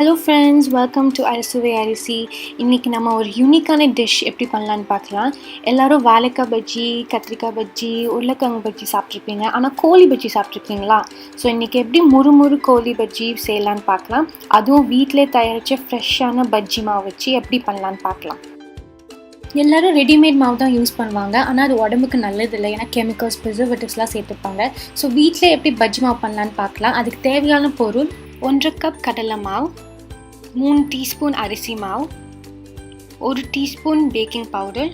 Hello friends, welcome to Arusuvai Arasi. இன்னைக்கு நம்ம ஒரு யூனிக்கான டிஷ் எப்படி பண்ணலாம்னு பார்க்கலாம். எல்லாரும் வாழைக்காய் பஜ்ஜி, கத்திரிக்காய் பஜ்ஜி, உருளைக்கிழங்கு பஜ்ஜி சாப்பிட்ருப்பீங்க. ஆனால் கோழி பஜ்ஜி சாப்பிட்ருக்கீங்களா? ஸோ இன்றைக்கி எப்படி முறுமுறு கோழி பஜ்ஜி செய்யலான்னு பார்க்கலாம். அதுவும் வீட்டிலே தயாரித்த ஃப்ரெஷ்ஷான பஜ்ஜி மாவு வச்சு எப்படி பண்ணலான்னு பார்க்கலாம். எல்லோரும் ரெடிமேட் மாவு தான் யூஸ் பண்ணுவாங்க. ஆனால் அது உடம்புக்கு நல்லதில்லை, ஏன்னா கெமிக்கல்ஸ், ப்ரிசர்வேட்டிவ்ஸ்லாம் சேர்த்துப்பாங்க. ஸோ வீட்டிலே எப்படி பஜ்ஜி மாவு பண்ணலான்னு பார்க்கலாம். அதுக்கு தேவையான பொருள் 1 கப் கடலை மாவு, 3 டீஸ்பூன் அரிசி மாவு, 1 டீஸ்பூன் பேக்கிங் பவுடர்,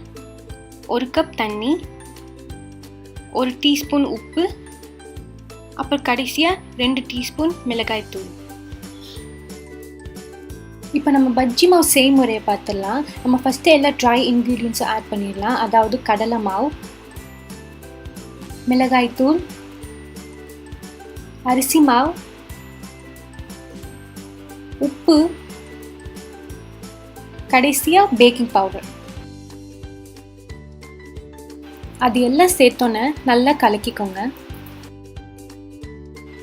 1 கப் தண்ணி, 1 டீஸ்பூன் உப்பு, அப்புறம் கடைசியாக 2 டீஸ்பூன் மிளகாய் தூள். இப்போ நம்ம பஜ்ஜி மாவு செய்முறையை பார்த்துடலாம். நம்ம ஃபஸ்ட்டு எல்லா ட்ரை இன்க்ரீடியன்ஸும் ஆட் பண்ணிடலாம். அதாவது கடலை மாவு, மிளகாய் தூள், அரிசி மாவு, உப்பு, கடைசியாக பேக்கிங் பவுடர். அது எல்லாம் சேர்த்தோன்னே நல்லா கலக்கிக்கோங்க.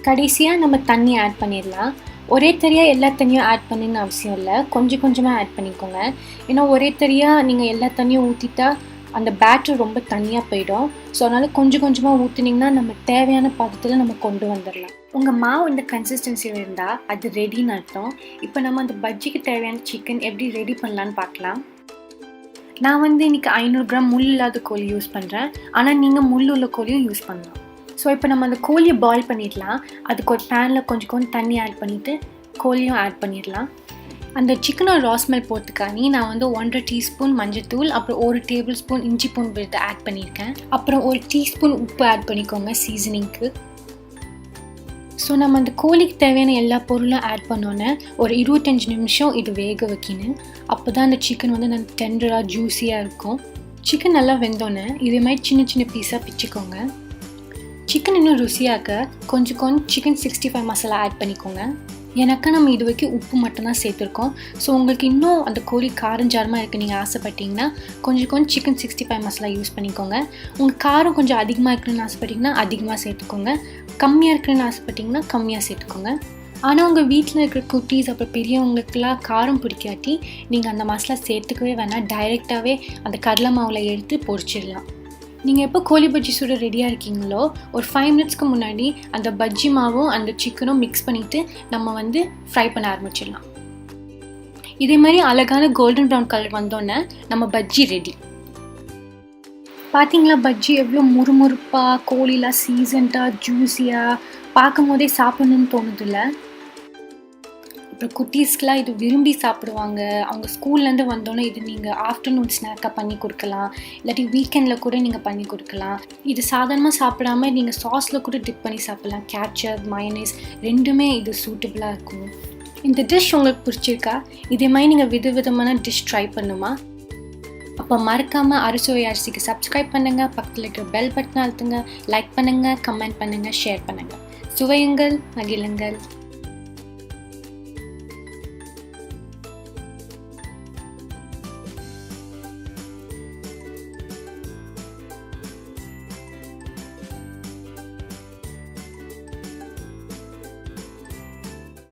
கடைசியாக நம்ம தண்ணி ஆட் பண்ணிடலாம். ஒரே தனியாக எல்லா தண்ணியும் ஆட் பண்ணணுன்னு அவசியம் இல்லை, கொஞ்சம் கொஞ்சமாக ஆட் பண்ணிக்கோங்க. ஏன்னா ஒரே தனியாக நீங்கள் எல்லா தண்ணியும் ஊற்றிட்டா அந்த பேட்டர் ரொம்ப தனியாக போயிடும். ஸோ அதனால் கொஞ்சம் கொஞ்சமாக ஊற்றினீங்கன்னா நம்ம தேவையான பதத்தில் நம்ம கொண்டு வந்துடலாம். உங்கள் மாவு இந்த கன்சிஸ்டன்சியில் இருந்தால் அது ரெடின்னு அர்த்தம். இப்போ நம்ம அந்த பஜ்ஜிக்கு தேவையான சிக்கன் எப்படி ரெடி பண்ணலான்னு பார்க்கலாம். நான் இன்றைக்கி 500 கிராம் முள் இல்லாத கோழி யூஸ் பண்ணுறேன். ஆனால் நீங்கள் முள் உள்ள கோழியும் யூஸ் பண்ணலாம். ஸோ இப்போ நம்ம அந்த கோழியை பாயில் பண்ணிடலாம். அதுக்கு ஒரு பேனில் கொஞ்சம் தண்ணி ஆட் பண்ணிவிட்டு கோழியும் ஆட் பண்ணிடலாம். அந்த சிக்கனோட ரா ஸ்மெல் போட்டுக்கானி நான் 1.5 டீஸ்பூன் மஞ்சள்தூள், அப்புறம் 1 டேபிள் ஸ்பூன் இஞ்சி பூண்டு விழுது ஆட் பண்ணியிருக்கேன். அப்புறம் 1 டீஸ்பூன் உப்பு ஆட் பண்ணிக்கோங்க சீசனிங்க்கு. ஸோ நம்ம அந்த கோழிக்கு தேவையான எல்லா பொருளும் ஆட் பண்ணோன்னே ஒரு 25 நிமிஷம் இது வேக வைக்கணும். அப்போ தான் அந்த சிக்கன் நல்ல டெண்டராக ஜூஸியாக இருக்கும். சிக்கன் நல்லா வெந்தோன்னே இதே மாதிரி சின்ன சின்ன பீஸாக பிச்சுக்கோங்க. சிக்கன் இன்னும் ருசியாக்க கொஞ்சம் சிக்கன் 65 மசாலா ஆட் பண்ணிக்கோங்க. எனக்கு நம்ம இது வரைக்கும் உப்பு மட்டும்தான் சேர்த்துருக்கோம். ஸோ உங்களுக்கு இன்னும் அந்த கோழி காரஞ்சாரமாக இருக்குது நீங்கள் ஆசைப்பட்டீங்கன்னா கொஞ்சம் சிக்கன் 65 மசாலா யூஸ் பண்ணிக்கோங்க. உங்கள் காரம் கொஞ்சம் அதிகமாக இருக்குன்னு ஆசைப்பட்டிங்கன்னா அதிகமாக சேர்த்துக்கோங்க, கம்மியாக இருக்குன்னு ஆசைப்பட்டிங்கன்னா கம்மியாக சேர்த்துக்கோங்க. ஆனால் உங்கள் வீட்டில் இருக்கிற குட்டீஸ் அப்புறம் பெரியவங்களுக்கெல்லாம் காரம் பிடிக்காட்டி நீங்கள் அந்த மசாலா சேர்த்துக்கவே வேணாம், டைரெக்டாகவே அந்த கடலை மாவில் எடுத்து பொரிச்சிடலாம். நீங்கள் எப்போ கோழி பஜ்ஜி சுட ரெடியாக இருக்கீங்களோ ஒரு 5 மினிட்ஸ்க்கு முன்னாடி அந்த பஜ்ஜி மாவும் அந்த சிக்கனும் மிக்ஸ் பண்ணிவிட்டு நம்ம ஃப்ரை பண்ண ஆரம்பிச்சிடலாம். இதே மாதிரி அழகான கோல்டன் ப்ரௌன் கலர் வந்தோன்னே நம்ம பஜ்ஜி ரெடி. பார்த்தீங்களா பஜ்ஜி எவ்வளோ முறுமுறுப்பாக, கோழிலாம் சீசன்டாக ஜூஸியாக, பார்க்கும் போதே சாப்பிட்ணுன்னு தோணுதில்ல. அப்புறம் குட்டீஸ்க்கெலாம் இது விரும்பி சாப்பிடுவாங்க. அவங்க ஸ்கூல்லேருந்து வந்தோன்னே இது நீங்கள் ஆஃப்டர்நூன் ஸ்நாக்காக பண்ணி கொடுக்கலாம், இல்லாட்டி வீக்கெண்டில் கூட நீங்கள் பண்ணி கொடுக்கலாம். இது சாதாரணமாக சாப்பிடாமல் நீங்கள் சாஸில் கூட டிப் பண்ணி சாப்பிட்லாம். கேட்சப், மயனீஸ் ரெண்டுமே இது சூட்டபுளாக இருக்கும். இந்த டிஷ் உங்களுக்கு பிடிச்சிருக்கா? இதே மாதிரி நீங்கள் விதவிதமான டிஷ் ட்ரை பண்ணுமா? அப்போ மறக்காமல் அறுசுவை அரிசிக்கு சப்ஸ்கிரைப் பண்ணுங்கள், பக்கத்தில் இருக்கிற பெல் பட்டனை அழுத்துங்க, லைக் பண்ணுங்கள், கமெண்ட் பண்ணுங்கள், ஷேர் பண்ணுங்கள். சுவையுங்கள், மகிழுங்கள்.